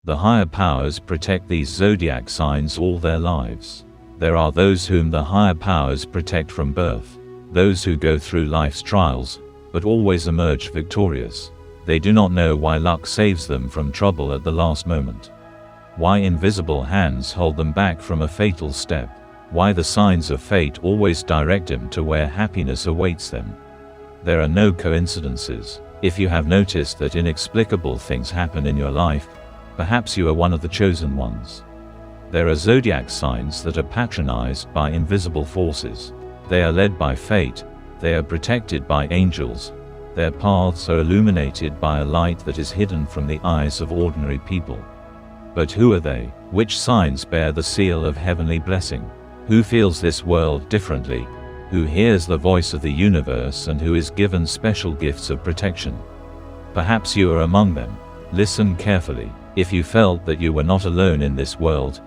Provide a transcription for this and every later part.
The higher powers protect these zodiac signs all their lives. There are those whom the higher powers protect from birth, those who go through life's trials, but always emerge victorious. They do not know why luck saves them from trouble at the last moment, why invisible hands hold them back from a fatal step, why the signs of fate always direct them to where happiness awaits them. There are no coincidences. If you have noticed that inexplicable things happen in your life, perhaps you are one of the chosen ones. There are zodiac signs that are patronized by invisible forces. They are led by fate, they are protected by angels, their paths are illuminated by a light that is hidden from the eyes of ordinary people. But who are they? Which signs bear the seal of heavenly blessing? Who feels this world differently? Who hears the voice of the universe and who is given special gifts of protection? Perhaps you are among them. Listen carefully. If you felt that you were not alone in this world,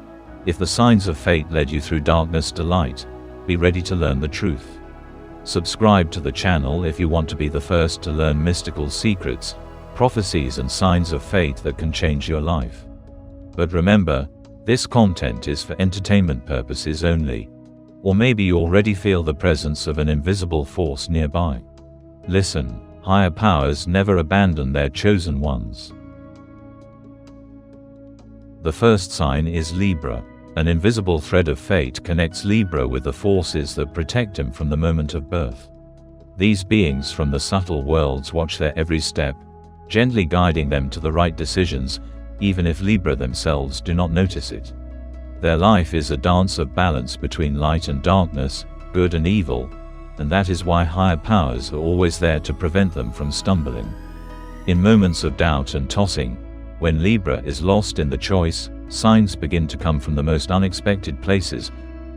if the signs of fate led you through darkness to light, be ready to learn the truth. Subscribe to the channel if you want to be the first to learn mystical secrets, prophecies and signs of fate that can change your life. But remember, this content is for entertainment purposes only. Or maybe you already feel the presence of an invisible force nearby. Listen, higher powers never abandon their chosen ones. The first sign is Libra. An invisible thread of fate connects Libra with the forces that protect him from the moment of birth. These beings from the subtle worlds watch their every step, gently guiding them to the right decisions, even if Libra themselves do not notice it. Their life is a dance of balance between light and darkness, good and evil, and that is why higher powers are always there to prevent them from stumbling. In moments of doubt and tossing, when Libra is lost in the choice, signs begin to come from the most unexpected places,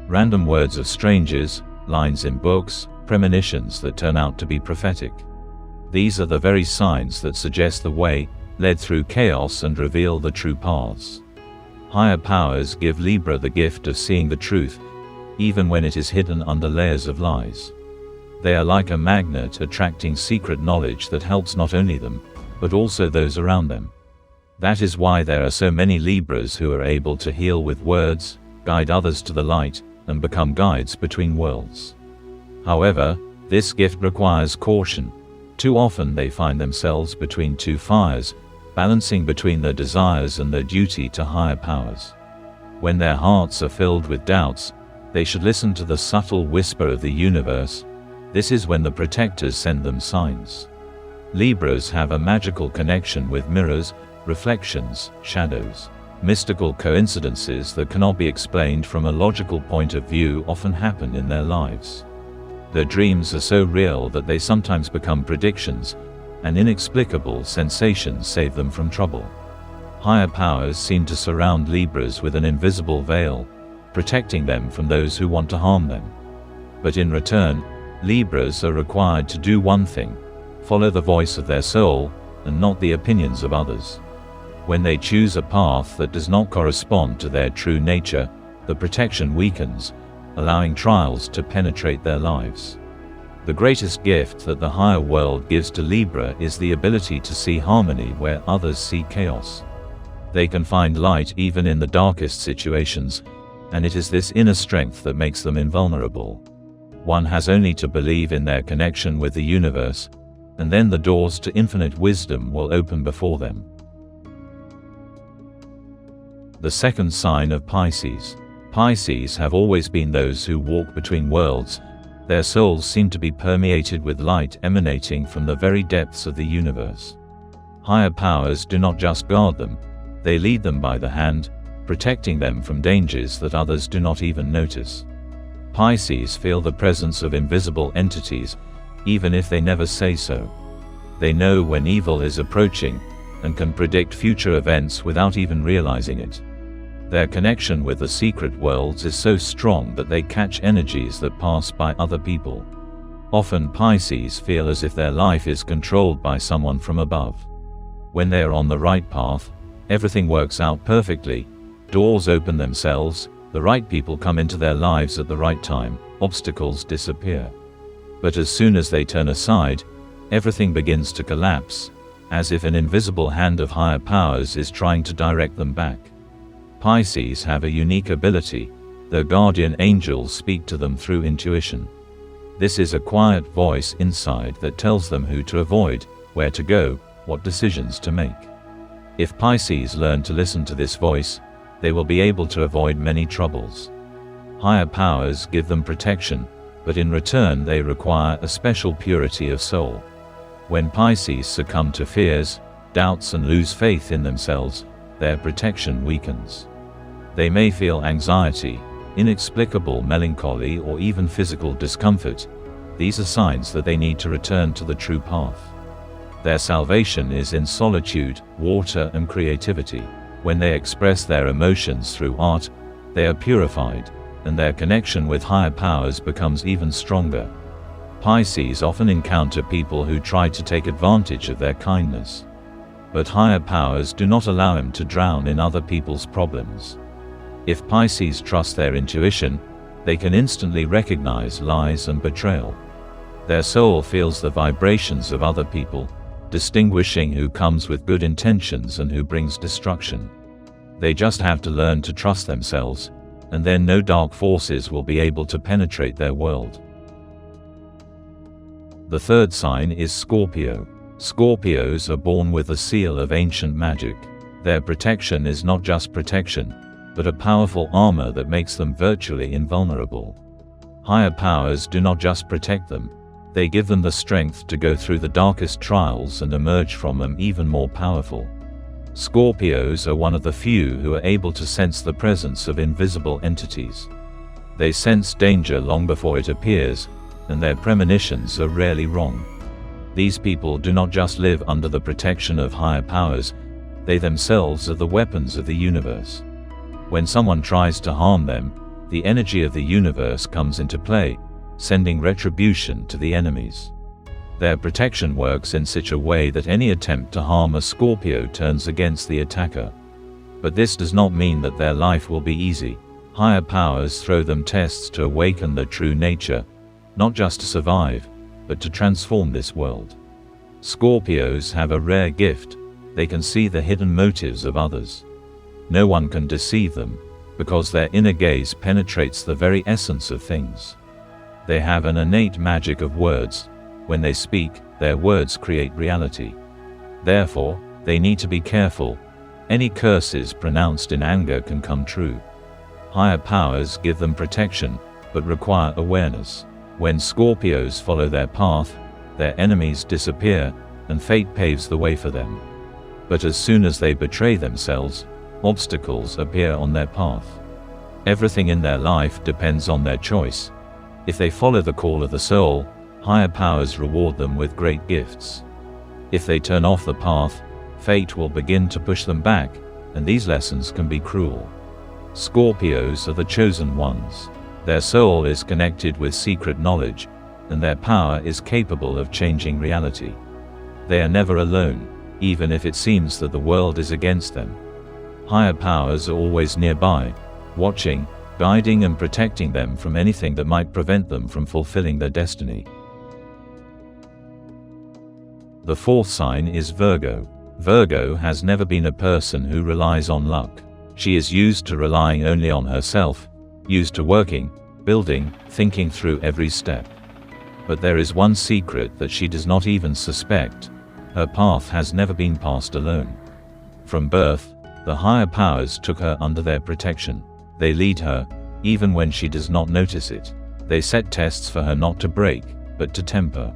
random words of strangers, lines in books, premonitions that turn out to be prophetic. These are the very signs that suggest the way, led through chaos and reveal the true paths. Higher powers give Libra the gift of seeing the truth, even when it is hidden under layers of lies. They are like a magnet attracting secret knowledge that helps not only them, but also those around them. That is why there are so many Libras who are able to heal with words, guide others to the light, and become guides between worlds. However, this gift requires caution. Too often they find themselves between two fires, balancing between their desires and their duty to higher powers. When their hearts are filled with doubts, they should listen to the subtle whisper of the universe. This is when the protectors send them signs. Libras have a magical connection with mirrors, reflections, shadows. Mystical coincidences that cannot be explained from a logical point of view often happen in their lives. Their dreams are so real that they sometimes become predictions, and inexplicable sensations save them from trouble. Higher powers seem to surround Libras with an invisible veil, protecting them from those who want to harm them. But in return, Libras are required to do one thing: follow the voice of their soul, and not the opinions of others. When they choose a path that does not correspond to their true nature, the protection weakens, allowing trials to penetrate their lives. The greatest gift that the higher world gives to Libra is the ability to see harmony where others see chaos. They can find light even in the darkest situations, and it is this inner strength that makes them invulnerable. One has only to believe in their connection with the universe, and then the doors to infinite wisdom will open before them. The second sign of Pisces. Pisces have always been those who walk between worlds. Their souls seem to be permeated with light emanating from the very depths of the universe. Higher powers do not just guard them, they lead them by the hand, protecting them from dangers that others do not even notice. Pisces feel the presence of invisible entities, even if they never say so. They know when evil is approaching, and can predict future events without even realizing it. Their connection with the secret worlds is so strong that they catch energies that pass by other people. Often Pisces feel as if their life is controlled by someone from above. When they are on the right path, everything works out perfectly. Doors open themselves, the right people come into their lives at the right time, obstacles disappear. But as soon as they turn aside, everything begins to collapse. as if an invisible hand of higher powers is trying to direct them back. Pisces have a unique ability. Their guardian angels speak to them through intuition. This is a quiet voice inside that tells them who to avoid, where to go, what decisions to make. If Pisces learn to listen to this voice, they will be able to avoid many troubles. Higher powers give them protection, but in return they require a special purity of soul. When Pisces succumb to fears, doubts and lose faith in themselves, their protection weakens. They may feel anxiety, inexplicable melancholy or even physical discomfort. These are signs that they need to return to the true path. Their salvation is in solitude, water and creativity. When they express their emotions through art, they are purified, and their connection with higher powers becomes even stronger. Pisces often encounter people who try to take advantage of their kindness. But higher powers do not allow him to drown in other people's problems. If Pisces trust their intuition, they can instantly recognize lies and betrayal. Their soul feels the vibrations of other people, distinguishing who comes with good intentions and who brings destruction. They just have to learn to trust themselves, and then no dark forces will be able to penetrate their world. The third sign is Scorpio. Scorpios are born with a seal of ancient magic. Their protection is not just protection, but a powerful armor that makes them virtually invulnerable. Higher powers do not just protect them, they give them the strength to go through the darkest trials and emerge from them even more powerful. Scorpios are one of the few who are able to sense the presence of invisible entities. They sense danger long before it appears, and their premonitions are rarely wrong. These people do not just live under the protection of higher powers, they themselves are the weapons of the universe. When someone tries to harm them, the energy of the universe comes into play, sending retribution to the enemies. Their protection works in such a way that any attempt to harm a Scorpio turns against the attacker. But this does not mean that their life will be easy. Higher powers throw them tests to awaken their true nature, not just to survive, but to transform this world. Scorpios have a rare gift. They can see the hidden motives of others. No one can deceive them, because their inner gaze penetrates the very essence of things. They have an innate magic of words. When they speak, their words create reality. Therefore, they need to be careful. Any curses pronounced in anger can come true. Higher powers give them protection, but require awareness. When Scorpios follow their path, their enemies disappear, and fate paves the way for them. But as soon as they betray themselves, obstacles appear on their path. Everything in their life depends on their choice. If they follow the call of the soul, higher powers reward them with great gifts. If they turn off the path, fate will begin to push them back, and these lessons can be cruel. Scorpios are the chosen ones. Their soul is connected with secret knowledge, and their power is capable of changing reality. They are never alone, even if it seems that the world is against them. Higher powers are always nearby, watching, guiding and protecting them from anything that might prevent them from fulfilling their destiny. The fourth sign is Virgo. Virgo has never been a person who relies on luck. She is used to relying only on herself, used to working, building, thinking through every step. But there is one secret that she does not even suspect. Her path has never been passed alone. From birth, the higher powers took her under their protection. They lead her, even when she does not notice it. They set tests for her not to break, but to temper.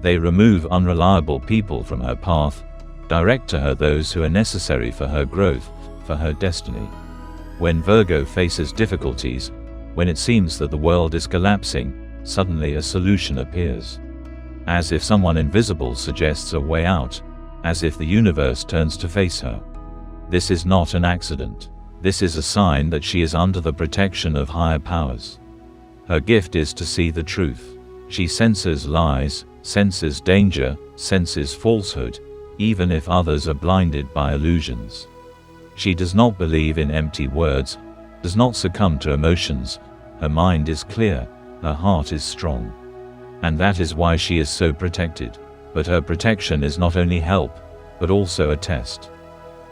They remove unreliable people from her path, direct to her those who are necessary for her growth, for her destiny. When Virgo faces difficulties, when it seems that the world is collapsing, suddenly a solution appears. As if someone invisible suggests a way out, as if the universe turns to face her. This is not an accident. This is a sign that she is under the protection of higher powers. Her gift is to see the truth. She senses lies, senses danger, senses falsehood, even if others are blinded by illusions. She does not believe in empty words, does not succumb to emotions. Her mind is clear, her heart is strong. And that is why she is so protected. But her protection is not only help, but also a test.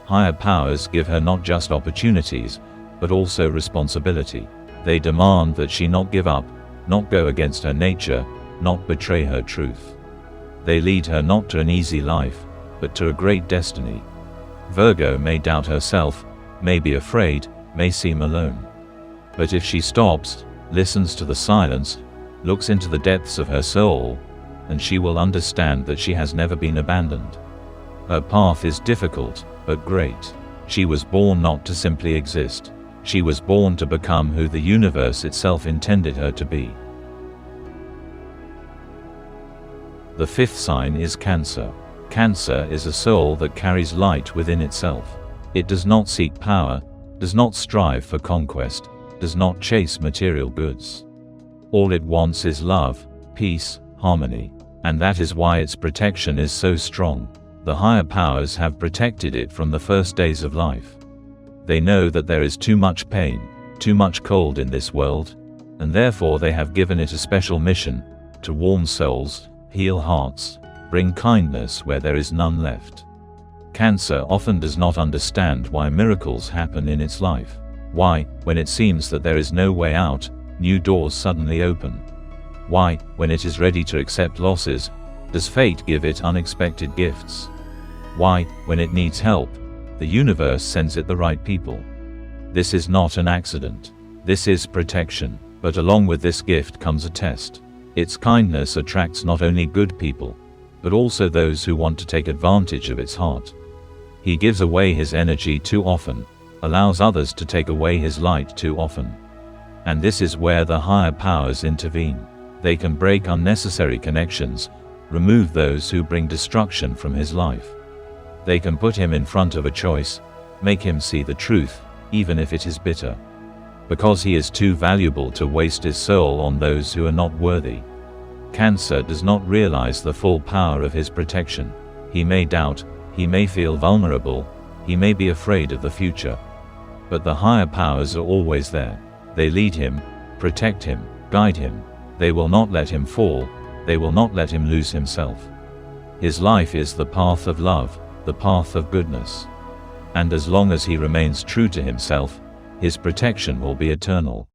Higher powers give her not just opportunities, but also responsibility. They demand that she not give up, not go against her nature, not betray her truth. They lead her not to an easy life, but to a great destiny. Virgo may doubt herself, may be afraid, may seem alone. But if she stops, listens to the silence, looks into the depths of her soul, then she will understand that she has never been abandoned. Her path is difficult, but great. She was born not to simply exist. She was born to become who the universe itself intended her to be. The fifth sign is Cancer. Cancer is a soul that carries light within itself. It does not seek power, does not strive for conquest, does not chase material goods. All it wants is love, peace, harmony. And that is why its protection is so strong. The higher powers have protected it from the first days of life. They know that there is too much pain, too much cold in this world, and therefore they have given it a special mission to warm souls, heal hearts, bring kindness where there is none left. Cancer often does not understand why miracles happen in its life. Why, when it seems that there is no way out, new doors suddenly open. Why, when it is ready to accept losses, does fate give it unexpected gifts? Why, when it needs help, the universe sends it the right people? This is not an accident. This is protection. But along with this gift comes a test. Its kindness attracts not only good people, but also those who want to take advantage of its heart. He gives away his energy too often, allows others to take away his light too often. And this is where the higher powers intervene. They can break unnecessary connections, remove those who bring destruction from his life. They can put him in front of a choice, make him see the truth, even if it is bitter. Because he is too valuable to waste his soul on those who are not worthy. Cancer does not realize the full power of his protection. He may doubt, he may feel vulnerable, he may be afraid of the future. But the higher powers are always there. They lead him, protect him, guide him. They will not let him fall, they will not let him lose himself. His life is the path of love, the path of goodness. And as long as he remains true to himself, his protection will be eternal.